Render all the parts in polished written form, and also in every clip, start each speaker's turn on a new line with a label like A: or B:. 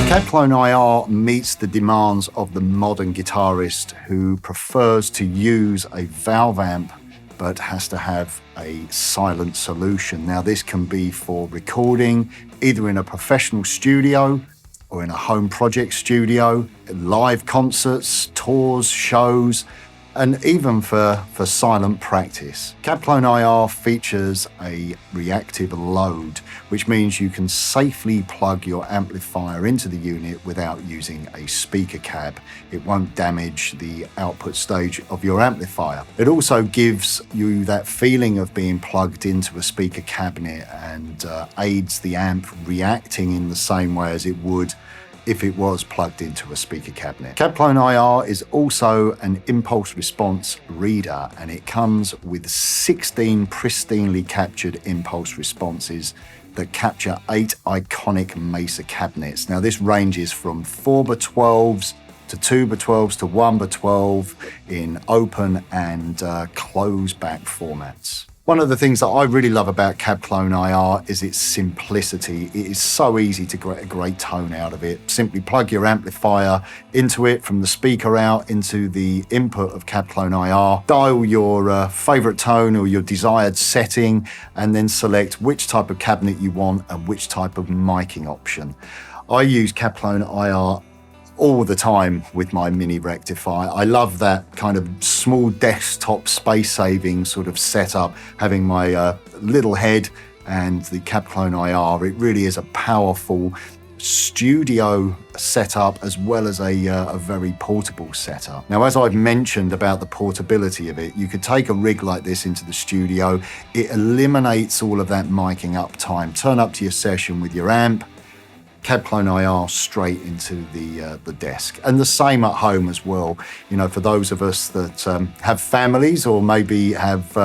A: CabClone IR meets the demands of the modern guitarist who prefers to use a valve amp but has to have a silent solution. Now, this can be for recording either in a professional studio or in a home project studio, live concerts, tours, shows, and even for silent practice. CabClone IR features a reactive load, which means you can safely plug your amplifier into the unit without using a speaker cab. It won't damage the output stage of your amplifier. It also gives you that feeling of being plugged into a speaker cabinet and aids the amp reacting in the same way as it would if it was plugged into a speaker cabinet. CabClone IR is also an impulse response reader, and it comes with 16 pristinely captured impulse responses that capture 8 iconic MESA cabinets. Now, this ranges from 4x12s to 2x12s to 1x12 in open and closed back formats. One of the things that I really love about CabClone IR is its simplicity. It is so easy to get a great tone out of it. Simply plug your amplifier into it from the speaker out into the input of CabClone IR, dial your favorite tone or your desired setting, and then select which type of cabinet you want and which type of miking option. I use CabClone IR all the time with my mini rectifier. I love that kind of small desktop space-saving sort of setup, having my little head and the CabClone IR. It really is a powerful studio setup as well as a very portable setup. Now, as I've mentioned about the portability of it, you could take a rig like this into the studio. It eliminates all of that miking up time. Turn up to your session with your amp, CabClone IR straight into the desk. And the same at home as well. You know, for those of us that have families or maybe have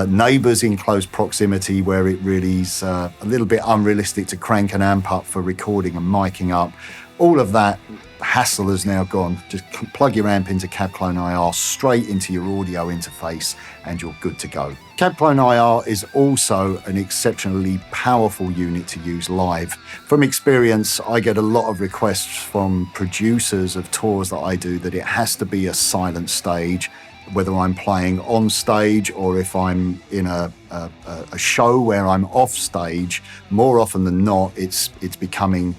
A: neighbours in close proximity where it really is a little bit unrealistic to crank an amp up for recording and miking up, all of that hassle has now gone. Just plug your amp into CabClone IR straight into your audio interface and you're good to go. CabClone IR is also an exceptionally powerful unit to use live. From experience, I get a lot of requests from producers of tours that I do that it has to be a silent stage, whether I'm playing on stage or if I'm in a show where I'm off stage. More often than not, it's becoming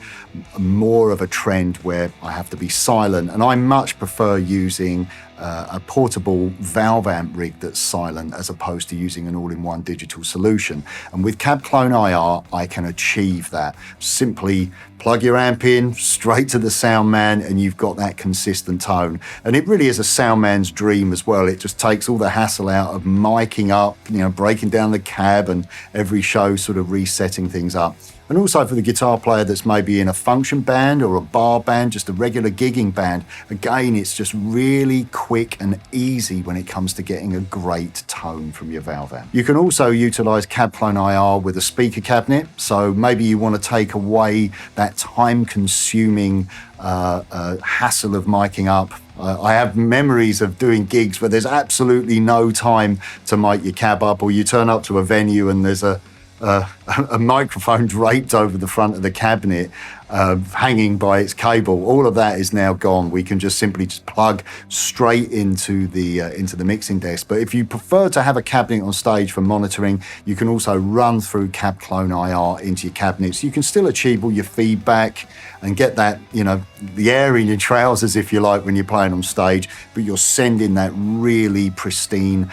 A: more of a trend where I have to be silent, and I much prefer using a portable valve amp rig that's silent as opposed to using an all-in-one digital solution. And with CabClone IR, I can achieve that. Simply plug your amp in straight to the sound man and you've got that consistent tone. And it really is a sound man's dream as well. It just takes all the hassle out of miking up, you know, breaking down the cab and every show sort of resetting things up. And also for the guitar player that's maybe in a function band or a bar band, just a regular gigging band, again, it's just really quick and easy when it comes to getting a great tone from your valve amp. You can also utilize CabClone IR with a speaker cabinet. So maybe you want to take away that time-consuming hassle of miking up. I have memories of doing gigs where there's absolutely no time to mic your cab up, or you turn up to a venue and there's a microphone draped over the front of the cabinet, hanging by its cable. All of that is now gone. We can just simply plug straight into the mixing desk. But if you prefer to have a cabinet on stage for monitoring, you can also run through CabClone IR into your cabinets. You can still achieve all your feedback and get that, you know, the air in your trousers, if you like, when you're playing on stage, but you're sending that really pristine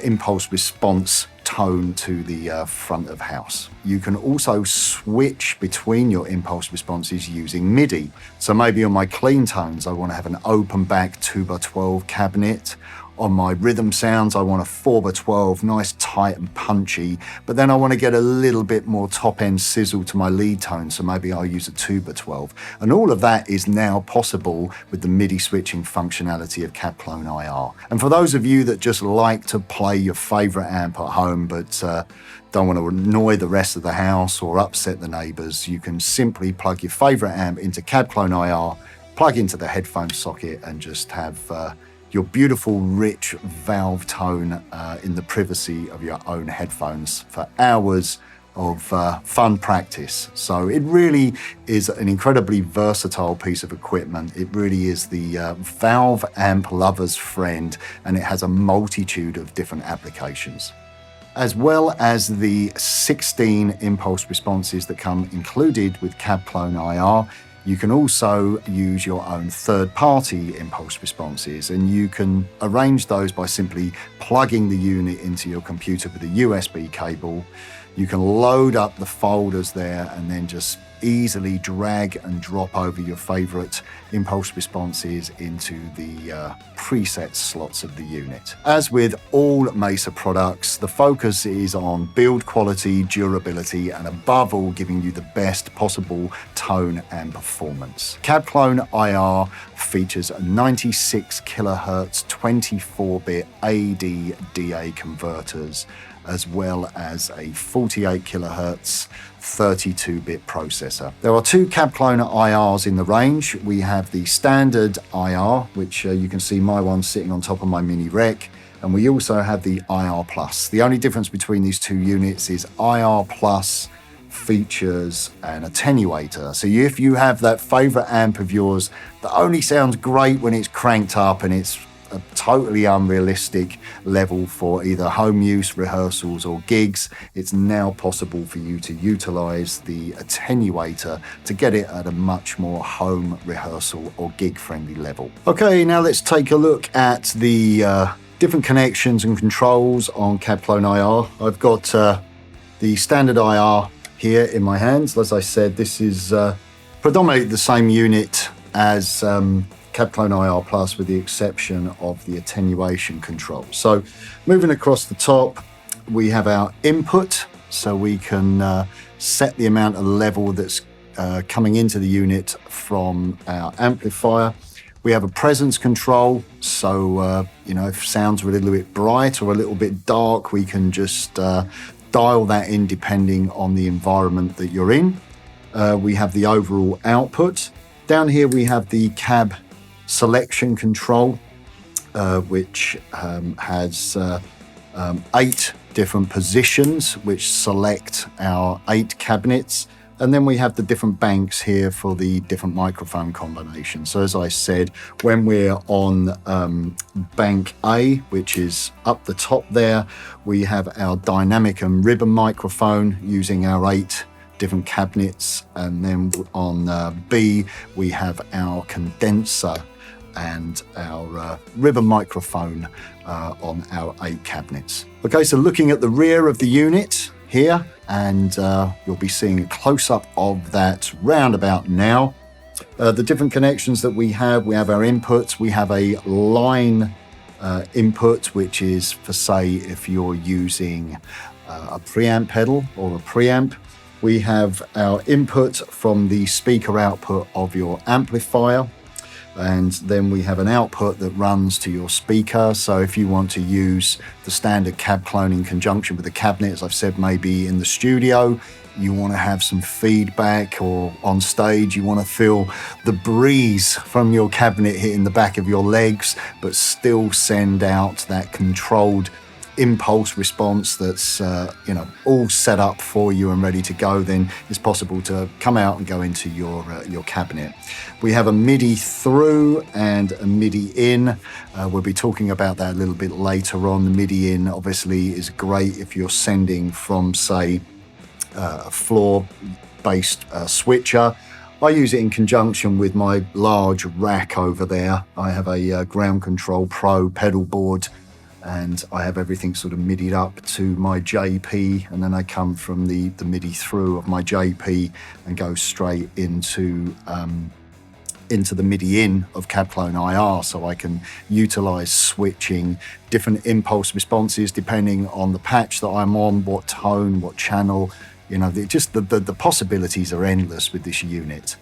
A: impulse response tone to the front of house. You can also switch between your impulse responses using MIDI. So maybe on my clean tones, I want to have an open back 2x12 cabinet. On my rhythm sounds, I want a 4x12, nice, tight and punchy, but then I want to get a little bit more top end sizzle to my lead tone, so maybe I'll use a 2x12. And all of that is now possible with the MIDI switching functionality of CabClone IR. And for those of you that just like to play your favorite amp at home, but don't want to annoy the rest of the house or upset the neighbors, you can simply plug your favorite amp into CabClone IR, plug into the headphone socket and just have your beautiful, rich valve tone in the privacy of your own headphones for hours of fun practice. So it really is an incredibly versatile piece of equipment. It really is the valve amp lover's friend, and it has a multitude of different applications. As well as the 16 impulse responses that come included with CabClone IR, you can also use your own third-party impulse responses, and you can arrange those by simply plugging the unit into your computer with a USB cable. You can load up the folders there and then just easily drag and drop over your favorite impulse responses into the preset slots of the unit. As with all MESA products, the focus is on build quality, durability, and above all, giving you the best possible tone and performance. CabClone IR features a 96 kilohertz 24-bit AD/DA converters, as well as a 48 kilohertz 32-bit processor. There are two CabClone IRs in the range. We have the standard IR, which you can see my one sitting on top of my mini rec, and we also have the IR Plus. The only difference between these two units is IR Plus features an attenuator. So if you have that favorite amp of yours that only sounds great when it's cranked up and it's a totally unrealistic level for either home use, rehearsals or gigs, it's now possible for you to utilize the attenuator to get it at a much more home, rehearsal or gig friendly level. Okay, now let's take a look at the different connections and controls on CabClone IR. I've got the standard IR here in my hands. As I said, this is predominantly the same unit as CabClone IR Plus, with the exception of the attenuation control. So moving across the top, we have our input, so we can set the amount of level that's coming into the unit from our amplifier. We have a presence control, so if sounds are a little bit bright or a little bit dark, we can just dial that in depending on the environment that you're in. We have the overall output. Down here we have the cab selection control, which has 8 different positions which select our 8 cabinets, and then we have the different banks here for the different microphone combinations. So as I said, when we're on bank A, which is up the top there, we have our dynamic and ribbon microphone using our 8 different cabinets, and then on B we have our condenser and our ribbon microphone on our 8 cabinets. Okay, so looking at the rear of the unit here, and you'll be seeing a close-up of that round about now. The different connections that we have our inputs. We have a line input, which is for, say, if you're using a preamp pedal or a preamp. We have our input from the speaker output of your amplifier, and then we have an output that runs to your speaker. So if you want to use the standard CabClone in conjunction with the cabinet, as I've said, maybe in the studio, you want to have some feedback, or on stage you want to feel the breeze from your cabinet hitting the back of your legs, but still send out that controlled impulse response that's all set up for you and ready to go, then it's possible to come out and go into your cabinet. We have a MIDI through and a MIDI in. We'll be talking about that a little bit later on. The MIDI in obviously is great if you're sending from, say, a floor-based switcher. I use it in conjunction with my large rack over there. I have a Ground Control Pro pedal board and I have everything sort of MIDI'd up to my JP, and then I come from the MIDI through of my JP and go straight into the MIDI in of CabClone IR, so I can utilize switching different impulse responses depending on the patch that I'm on, what tone, what channel. You know, the possibilities are endless with this unit.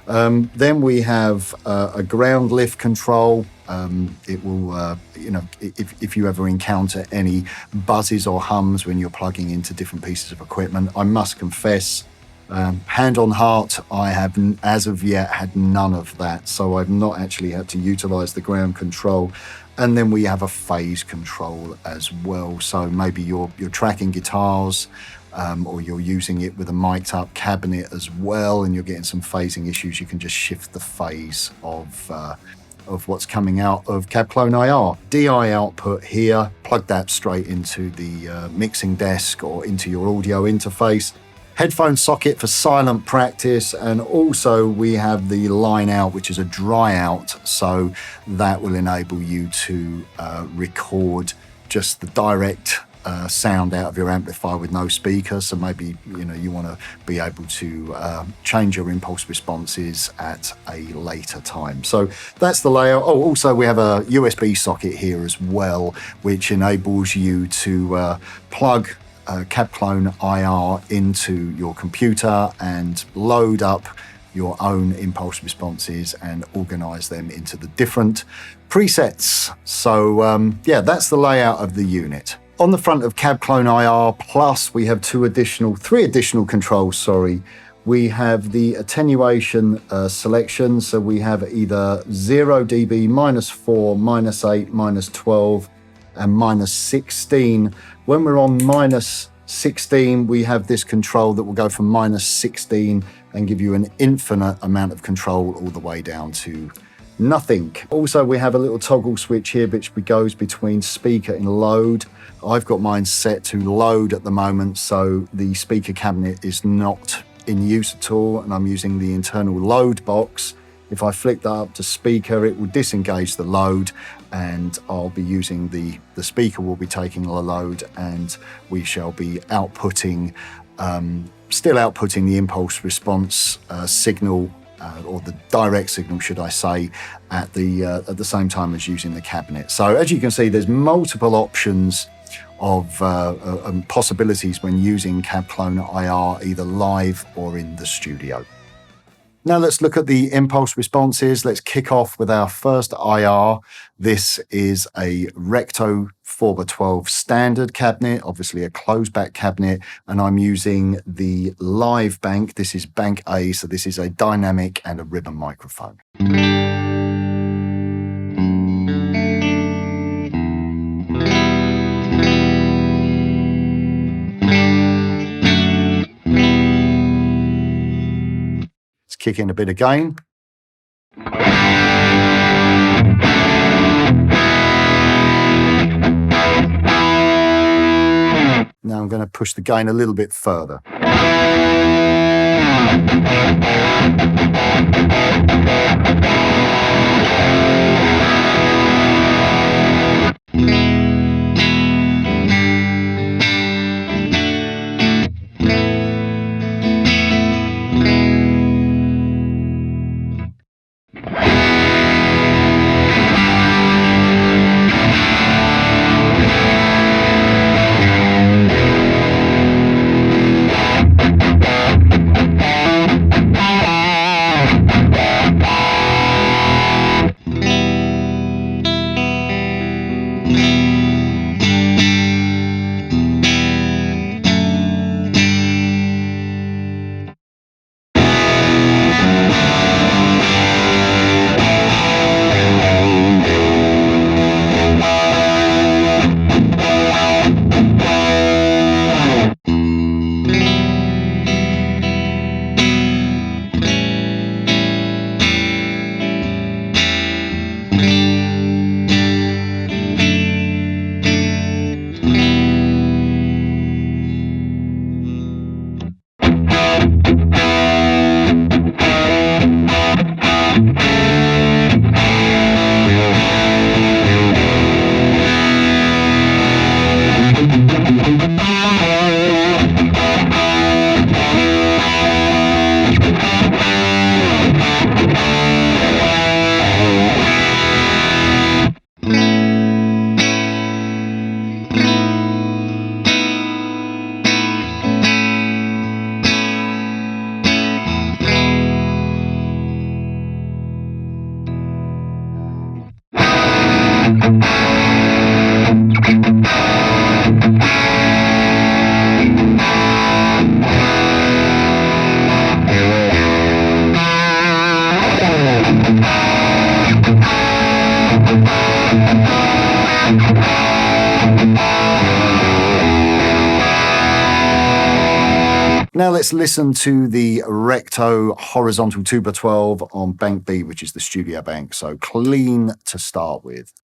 A: Then we have a ground lift control. It will, you know, if you ever encounter any buzzes or hums when you're plugging into different pieces of equipment, I must confess, hand on heart, I have as of yet had none of that. So I've not actually had to utilize the ground control. And then we have a phase control as well. So maybe you're tracking guitars, or you're using it with a mic'd up cabinet as well, and you're getting some phasing issues. You can just shift the phase of what's coming out of CabClone IR. DI output here, plug that straight into the mixing desk or into your audio interface. Headphone socket for silent practice, and also we have the line out, which is a dry out, so that will enable you to record just the direct sound out of your amplifier with no speaker. So maybe, you know, you want to be able to change your impulse responses at a later time. So that's the layout. Oh, also we have a USB socket here as well, which enables you to plug CabClone IR into your computer and load up your own impulse responses and organize them into the different presets. So yeah, that's the layout of the unit. On the front of CabClone IR Plus, we have three additional controls, sorry. We have the attenuation selection, so we have either 0 dB, -4, -8, -12, and -16. When we're on -16, we have this control that will go from -16 and give you an infinite amount of control all the way down to nothing. Also, we have a little toggle switch here which goes between speaker and load. I've got mine set to load at the moment, so the speaker cabinet is not in use at all, and I'm using the internal load box. If I flick that up to speaker, it will disengage the load, and I'll be using the speaker will be taking the load, and we shall be outputting, still outputting the impulse response signal, or the direct signal, should I say, at the same time as using the cabinet. So as you can see, there's multiple options of possibilities when using CabClone IR, either live or in the studio. Now let's look at the impulse responses. Let's kick off with our first IR. This is a Recto 4x12 standard cabinet, obviously a closed back cabinet, and I'm using the live bank. This is bank A, so this is a dynamic and a ribbon microphone. Kick in a bit again. Now I'm going to push the gain a little bit further. Now let's listen to the Recto horizontal 2x12 on bank B, which is the studio bank. So clean to start with.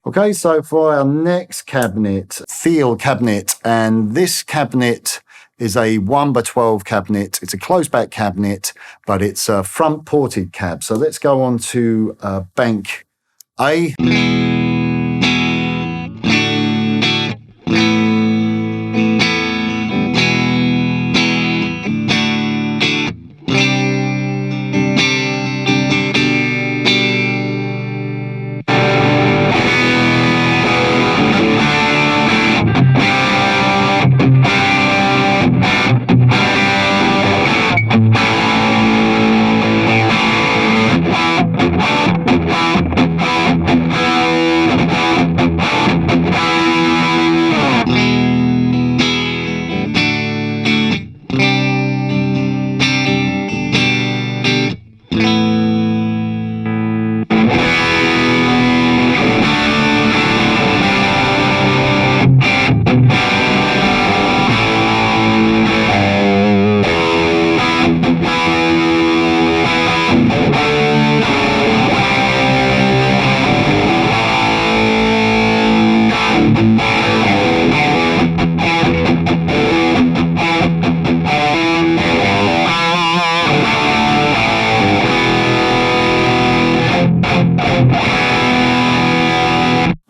A: Okay, so for our next cabinet, Thiele cabinet, and this cabinet is a 1x12 cabinet. It's a closed back cabinet, but it's a front ported cab. So let's go on to bank A.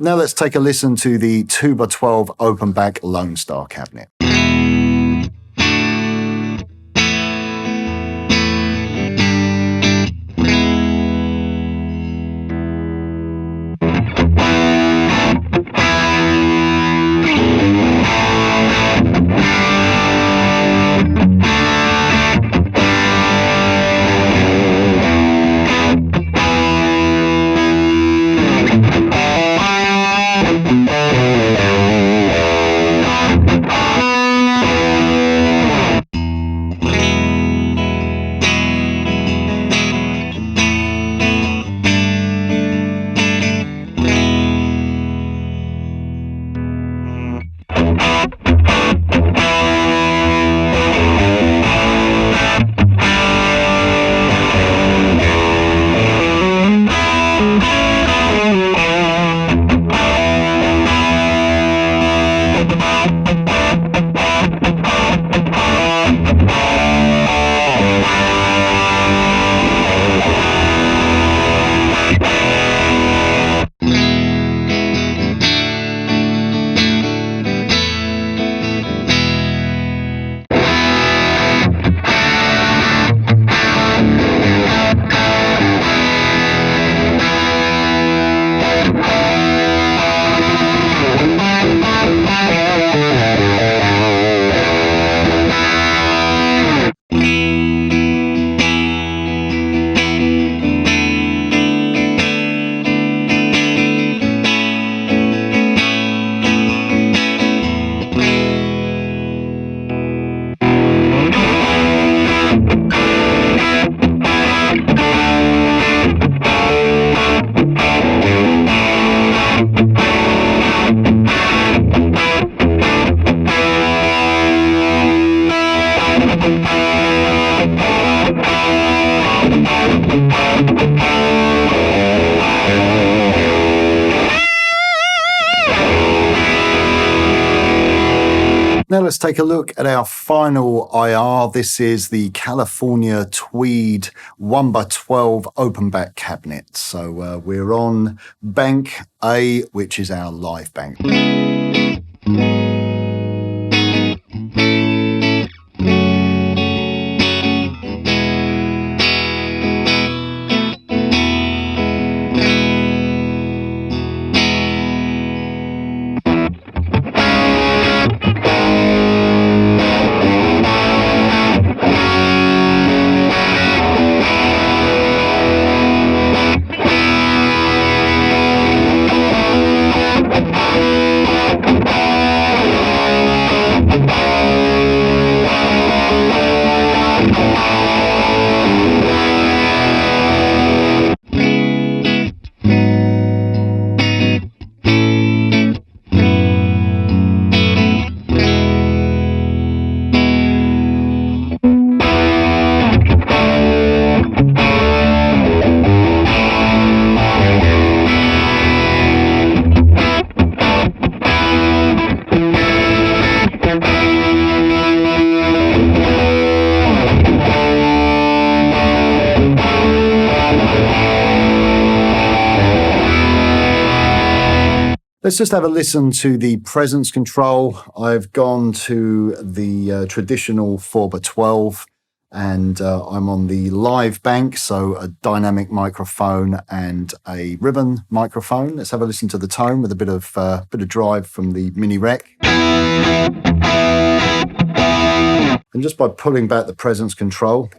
A: Now let's take a listen to the 2x12 open back Lone Star cabinet. Now let's take a look at our final IR. This is the California Tweed 1x12 open back cabinet. So we're on bank A, which is our live bank. Let's just have a listen to the presence control. I've gone to the traditional 4x12 and I'm on the live bank, so a dynamic microphone and a ribbon microphone. Let's have a listen to the tone with a bit of drive from the mini rec. And just by pulling back the presence control,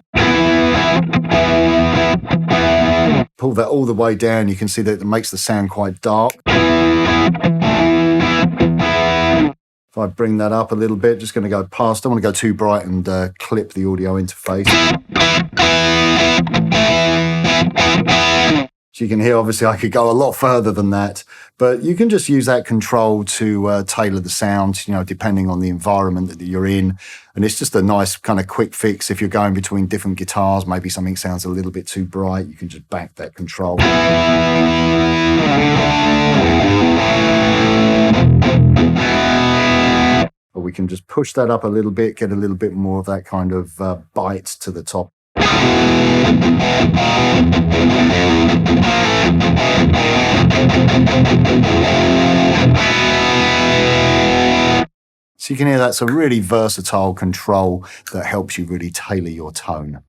A: pull that all the way down, you can see that it makes the sound quite dark. If I bring that up a little bit, just going to go past, don't want to go too bright and clip the audio interface. So you can hear, obviously, I could go a lot further than that, but you can just use that control to tailor the sound, depending on the environment that you're in. And it's just a nice kind of quick fix. If you're going between different guitars, maybe something sounds a little bit too bright, you can just back that control. Or we can just push that up a little bit, get a little bit more of that kind of bite to the top. So you can hear that's a really versatile control that helps you really tailor your tone.